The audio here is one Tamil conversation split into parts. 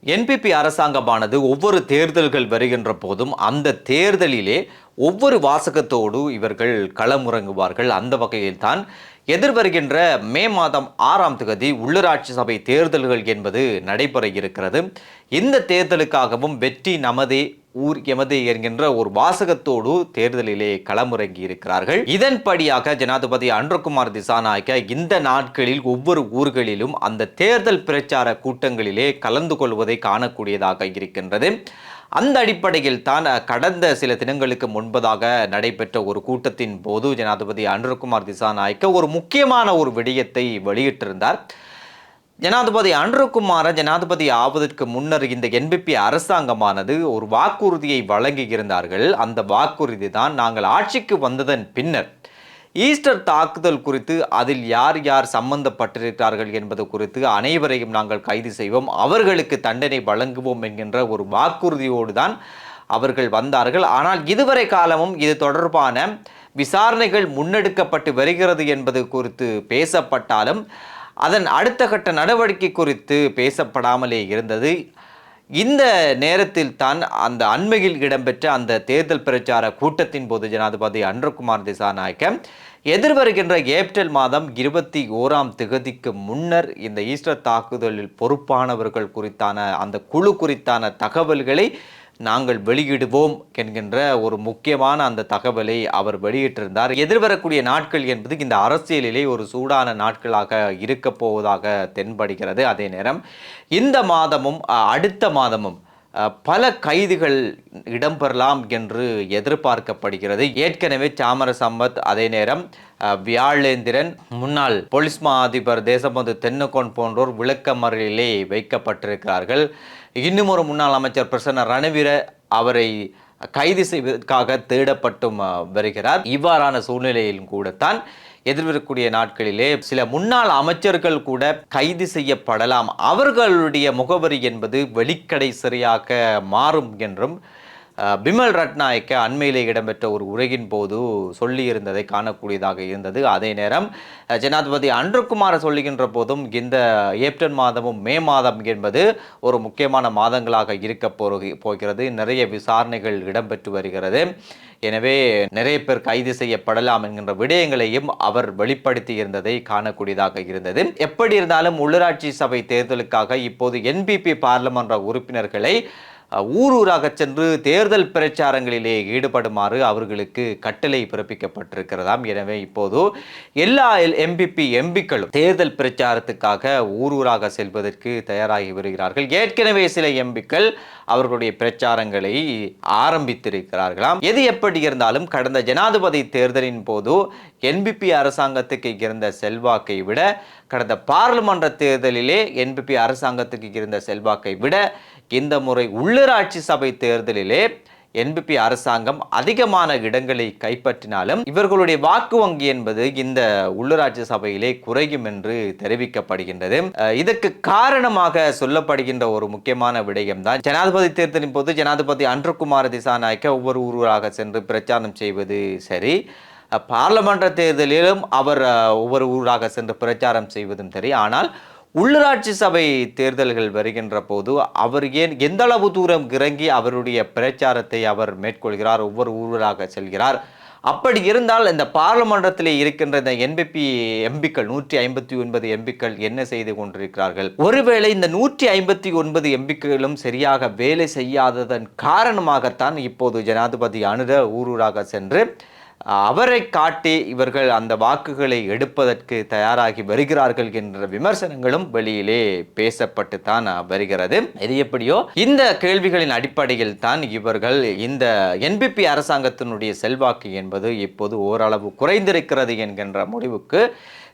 என்பிபி அரசாங்கமானது ஒவ்வொரு தேர்தல்கள் வருகின்ற போதும் அந்த தேர்தலிலே ஒவ்வொரு வாசகத்தோடு இவர்கள் களமுறங்குவார்கள். அந்த வகையில் தான் எதிர்வருகின்ற மே மாதம் 6ஆம் தேதி உள்ளூராட்சி சபை தேர்தல்கள் என்பது நடைபெற இருக்கிறது. இந்த தேர்தலுக்காகவும் வெற்றி நமதே ஊர் எமதே என்கின்ற ஒரு வாசகத்தோடு தேர்தலிலே களமுறங்கி இருக்கிறார்கள். இதன்படியாக ஜனாதிபதி அன்ரகுமார் திசாநாயக்க இந்த நாட்களில் ஒவ்வொரு ஊர்களிலும் அந்த தேர்தல் பிரச்சார கூட்டங்களிலே கலந்து கொள்வதை காணக்கூடியதாக இருக்கின்றது. அந்த அடிப்படையில் தான் கடந்த சில தினங்களுக்கு முன்பதாக நடைபெற்ற ஒரு கூட்டத்தின் போது ஜனாதிபதி அன்ரகுமார் திசாநாயக்க ஒரு முக்கியமான ஒரு விடயத்தை வெளியிட்டிருந்தார். ஜனாதிபதி அன்ரகுமார ஜனாதிபதி ஆவதற்கு முன்னர் இந்த என்பிபி அரசாங்கமானது ஒரு வாக்குறுதியை வழங்கி இருந்தார்கள். அந்த வாக்குறுதி தான் நாங்கள் ஆட்சிக்கு வந்ததன் பின்னர் ஈஸ்டர் தாக்குதல் குறித்து அதில் யார் யார் சம்பந்தப்பட்டிருக்கிறார்கள் என்பது குறித்து அனைவரையும் நாங்கள் கைது செய்வோம், அவர்களுக்கு தண்டனை வழங்குவோம் என்கின்ற ஒரு வாக்குறுதியோடு தான் அவர்கள் வந்தார்கள். ஆனால் இதுவரை காலமும் இது தொடர்பான விசாரணைகள் முன்னெடுக்கப்பட்டு வருகிறது என்பது குறித்து பேசப்பட்டாலும் அதன் அடுத்த கட்ட நடவடிக்கை குறித்து பேசப்படாமலே இருந்தது. இந்த நேரத்தில் தான் அந்த அண்மையில் இடம்பெற்ற அந்த தேர்தல் பிரச்சார கூட்டத்தின் போது ஜனாதிபதி அன்ரகுமார் திசாநாயக்க எதிர்வருகின்ற ஏப்ரல் மாதம் 21ஆம் திகதிக்கு முன்னர் இந்த ஈஸ்டர் தாக்குதலில் பொறுப்பானவர்கள் குறித்தான அந்த குழு குறித்தான தகவல்களை நாங்கள் வெளியிடுவோம் என்கின்ற ஒரு முக்கியமான அந்த தகவலை அவர் வெளியிட்டிருந்தார். எதிர்வரக்கூடிய நாட்கள் என்பது இந்த அரசியலிலே ஒரு சூடான நாட்களாக இருக்க போவதாக தென்படுகிறது. அதே நேரம் இந்த மாதமும் அடுத்த மாதமும் பல கைதுகள் இடம்பெறலாம் என்று எதிர்பார்க்கப்படுகிறது. ஏற்கனவே சாமர சம்பத், அதே நேரம் வியாழேந்திரன், முன்னாள் போலீஸ் மா அதிபர் தேசபந்து தென்னகோன் போன்றோர் விளக்கமறியலிலே வைக்கப்பட்டிருக்கிறார்கள். இன்னும் ஒரு முன்னாள் அமைச்சர் பிரசன்ன ரணவீர அவரை கைது செய்வதற்காக தேடப்பட்டும் வருகிறார். இவ்வாறான சூழ்நிலையிலும் கூடத்தான் எதிர்வரக்கூடிய நாட்களிலே சில முன்னாள் அமைச்சர்கள் கூட கைது செய்யப்படலாம். அவர்களுடைய முகவரி என்பது வெளிக்கடை சிறையாக மாறும் என்றும் பிமல் ரட்நாயக்க அண்மையிலே இடம்பெற்ற ஒரு உரையின் போது சொல்லியிருந்ததை காணக்கூடியதாக இருந்தது. அதே நேரம் ஜனாதிபதி அன்ரகுமார சொல்லுகின்ற போதும் இந்த ஏப்ரல் மாதமும் மே மாதம் என்பது ஒரு முக்கியமான மாதங்களாக இருக்க போகிறது. நிறைய விசாரணைகள் இடம்பெற்று வருகிறது. எனவே நிறைய பேர் கைது செய்யப்படலாம் என்கின்ற விடயங்களையும் அவர் வெளிப்படுத்தி இருந்ததை காணக்கூடியதாக இருந்தது. எப்படி இருந்தாலும் உள்ளூராட்சி சபை தேர்தலுக்காக இப்போது என்பிபி பாராளுமன்ற உறுப்பினர்களை ஊரூராக சென்று தேர்தல் பிரச்சாரங்களிலே ஈடுபடுமாறு அவர்களுக்கு கட்டளை பிறப்பிக்கப்பட்டிருக்கிறதாம். எனவே இப்போது எல்லா எம்பிக்களும் தேர்தல் பிரச்சாரத்துக்காக ஊரூராக செல்வதற்கு தயாராகி வருகிறார்கள். ஏற்கனவே சில எம்பிக்கள் அவர்களுடைய பிரச்சாரங்களை ஆரம்பித்திருக்கிறார்களாம். எது எப்படி இருந்தாலும் கடந்த ஜனாதிபதி தேர்தலின் போது என்பிபி அரசாங்கத்துக்கு இருந்த செல்வாக்கை விட கடந்த பாராளுமன்ற தேர்தலிலே என்பிபி அரசாங்கத்துக்கு இருந்த செல்வாக்கை விட இந்த முறை உள்ளூராட்சி சபை தேர்தலிலே என்பிபி அரசாங்கம் அதிகமான இடங்களை கைப்பற்றினாலும் இவர்களுடைய வாக்கு வங்கி என்பது இந்த உள்ளூராட்சி சபையிலே குறையும் என்று தெரிவிக்கப்படுகின்றது. இதற்கு காரணமாக சொல்லப்படுகின்ற ஒரு முக்கியமான விடயம் தான் ஜனாதிபதி தேர்தலின் போது ஜனாதிபதி அன்ரகுமார திசாநாயக்க ஒவ்வொரு ஊராக சென்று பிரச்சாரம் செய்வது சரி, பாராளுமன்ற தேர்தலிலும் அவர் ஒவ்வொரு ஊராக சென்று பிரச்சாரம் செய்வதும் சரி. ஆனால் உள்ளூராட்சி சபை தேர்தல்கள் வருகின்ற போது அவர் ஏன் எந்த அளவு தூரம் இறங்கி அவருடைய பிரச்சாரத்தை அவர் மேற்கொள்கிறார், ஒவ்வொரு ஊராக செல்கிறார். அப்படி இருந்தால் இந்த பாராளுமன்றத்தில் இருக்கின்ற இந்த என்பிபி எம்பிக்கள் 159 எம்பிக்கள் என்ன செய்து கொண்டிருக்கிறார்கள்? ஒருவேளை இந்த 159 எம்பிக்களும் சரியாக வேலை செய்யாததன் காரணமாகத்தான் இப்போது ஜனாதிபதி அனுர ஊரூராக சென்று அவரை காட்டி இவர்கள் அந்த வாக்குகளை எடுப்பதற்கு தயாராகி வருகிறார்கள் என்ற விமர்சனங்களும் வெளியிலே பேசப்பட்டு தான் வருகிறது. இது எப்படியோ இந்த கேள்விகளின் அடிப்படையில் தான் இவர்கள் இந்த என்பிபி அரசாங்கத்தினுடைய செல்வாக்கு என்பது இப்போது ஓரளவு குறைந்திருக்கிறது என்கின்ற முடிவுக்கு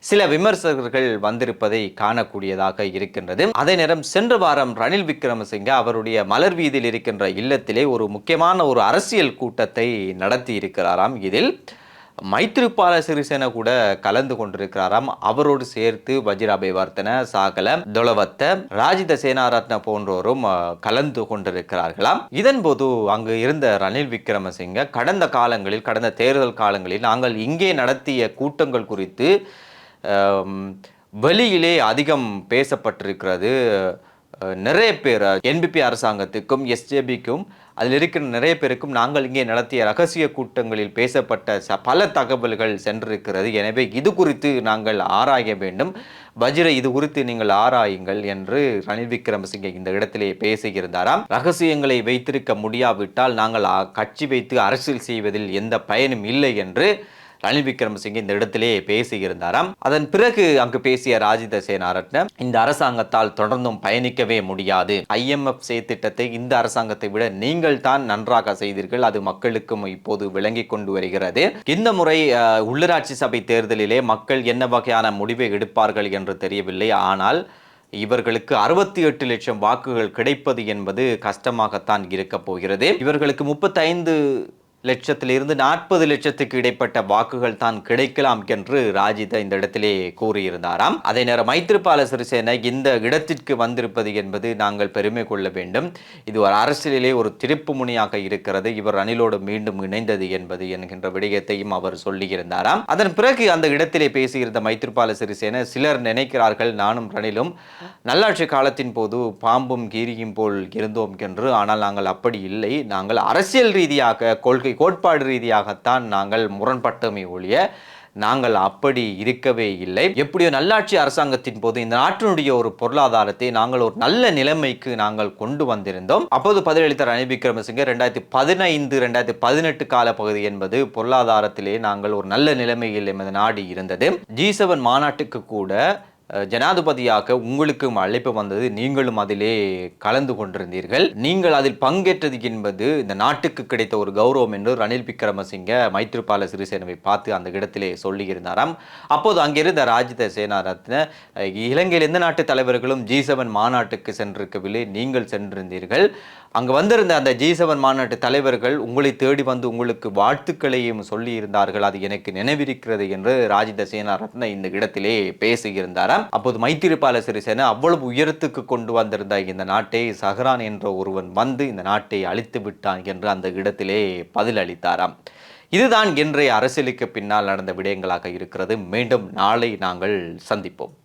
சில விமர்சகர்கள் வந்திருப்பதை காணக்கூடியதாக இருக்கின்றது. அதே நேரம் சென்ற வாரம் ரணில் விக்ரமசிங்க அவருடைய மலர் வீதியில் இருக்கின்ற இல்லத்திலே ஒரு முக்கியமான ஒரு அரசியல் கூட்டத்தை நடத்தி இருக்கிறாராம். இதில் மைத்ரிபால சிறிசேன கூட கலந்து கொண்டிருக்கிறாராம். அவரோடு சேர்த்து வஜிராபேவர்த்தன, சாகல, தொலவத்த, ராஜித சேனாரத்ன போன்றோரும் கலந்து கொண்டிருக்கிறார்களாம். இதன் போது அங்கு இருந்த ரணில் விக்ரமசிங்க கடந்த தேர்தல் காலங்களில் நாங்கள் இங்கே நடத்திய கூட்டங்கள் குறித்து வெளியிலே அதிகம் பேசப்பட்டிருக்கிறது, நிறைய பேர் என்பிபி அரசாங்கத்துக்கும் எஸ்ஜேபிக்கும் அதில் இருக்கிற நிறைய பேருக்கும் நாங்கள் இங்கே நடத்திய ரகசிய கூட்டங்களில் பேசப்பட்ட பல தகவல்கள் சென்றிருக்கிறது. எனவே இது குறித்து நாங்கள் ஆராய வேண்டும். வஜிர இது குறித்து நீங்கள் ஆராயுங்கள் என்று ரணில் விக்ரமசிங்கே இந்த இடத்திலே பேசியிருந்தாராம். ரகசியங்களை வைத்திருக்க முடியாவிட்டால் நாங்கள் கட்சி வைத்து அரசியல் செய்வதில் எந்த பயனும் இல்லை என்று ரணில் விக்ரமசிங்கே இந்த இடத்திலே பேசியிருந்தாராம். அதன் பிறகு அங்கு பேசிய ராஜித சேனாரத்ன இந்த அரசாங்கத்தால் தொடர்ந்தும் பயணிக்கவே முடியாது. IMF திட்டத்தை இந்த அரசாங்கத்தை விட நீங்கள் தான் நன்றாக செய்தீர்கள். அது மக்களுக்கும் இப்போது விளங்கி கொண்டு வருகிறது. இந்த முறை உள்ளூராட்சி சபை தேர்தலிலே மக்கள் என்ன வகையான முடிவை எடுப்பார்கள் என்று தெரியவில்லை. ஆனால் இவர்களுக்கு 68 லட்சம் வாக்குகள் கிடைப்பது என்பது கஷ்டமாகத்தான் இருக்க போகிறது. இவர்களுக்கு 35 லட்சத்திலிருந்து 40 லட்சத்துக்கு இடைப்பட்ட வாக்குகள் தான் கிடைக்கலாம் என்று ராஜித இந்த இடத்திலே கூறியிருந்தாராம். அதே நேரம் மைத்ரிபால சிறிசேன இந்த இடத்திற்கு வந்திருப்பது என்பது நாங்கள் பெருமை கொள்ள வேண்டும். இது ஒரு அரசியலிலே ஒரு திருப்பு முனையாக இருக்கிறது. இவர் ரணிலோடு மீண்டும் இணைந்தது என்பது என்கின்ற விடயத்தையும் அவர் சொல்லியிருந்தாராம். அதன் பிறகு அந்த இடத்திலே பேசியிருந்த மைத்ரிபால சிறிசேன சிலர் நினைக்கிறார்கள் நானும் ரணிலும் நல்லாட்சி காலத்தின் போது பாம்பும் கீரியும் போல் இருந்தோம் என்று. ஆனால் நாங்கள் அப்படி இல்லை. நாங்கள் அரசியல் ரீதியாக கோட்பாடு ரீதியாகத்தான் நாங்கள் முரண்பட்டமை ஒழிய நாங்கள் அப்படி இருக்கவே இல்லை. எப்படியோ நல்லாட்சி அரசாங்கத்தின் போது இந்த நாட்டினுடைய ஒரு பொருளாதாரத்தை நாங்கள் ஒரு நல்ல நிலைமைக்கு நாங்கள் கொண்டு வந்திருந்தோம். அப்போது பதிலளித்த ரணில் விக்ரமசிங்கே 2015-2018 கால பகுதி என்பது பொருளாதாரத்திலே நாங்கள் ஒரு நல்ல நிலைமையில் எமது நாடு இருந்தது. G7 மாநாட்டுக்கு கூட ஜனாதிபதியாக உங்களுக்கும் அழைப்பு வந்தது. நீங்களும் அதிலே கலந்து கொண்டிருந்தீர்கள். நீங்கள் அதில் பங்கேற்றது என்பது இந்த நாட்டுக்கு கிடைத்த ஒரு கௌரவம் என்று ரணில் விக்ரமசிங்கே மைத்ரிபால சிறிசேனவை பார்த்து அந்த இடத்திலே சொல்லியிருந்தாராம். அப்போது அங்கிருந்த ராஜித சேனாரத்ன இலங்கையில் எந்த நாட்டு தலைவர்களும் G7 மாநாட்டுக்கு சென்றிருக்கவில்லை, நீங்கள் சென்றிருந்தீர்கள். அங்கு வந்திருந்த அந்த G7 மாநாட்டு தலைவர்கள் உங்களை தேடி வந்து உங்களுக்கு வாழ்த்துக்களையும் சொல்லி இருந்தார்கள். அது எனக்கு நினைவிருக்கிறது என்று ராஜித சேனாரத்ன இந்த இடத்திலே பேசியிருந்தாராம். அப்போது மைத்திரிபால சிறிசேன அவ்வளவு உயரத்துக்கு கொண்டு வந்திருந்த இந்த நாட்டை சஹரான் என்ற ஒருவன் வந்து இந்த நாட்டை அழித்து விட்டான் என்று அந்த இடத்திலே பதில் அளித்தாராம். இதுதான் இன்றைய அரசியலுக்கு பின்னால் நடந்த விடயங்களாக இருக்கிறது. மீண்டும் நாளை நாங்கள் சந்திப்போம்.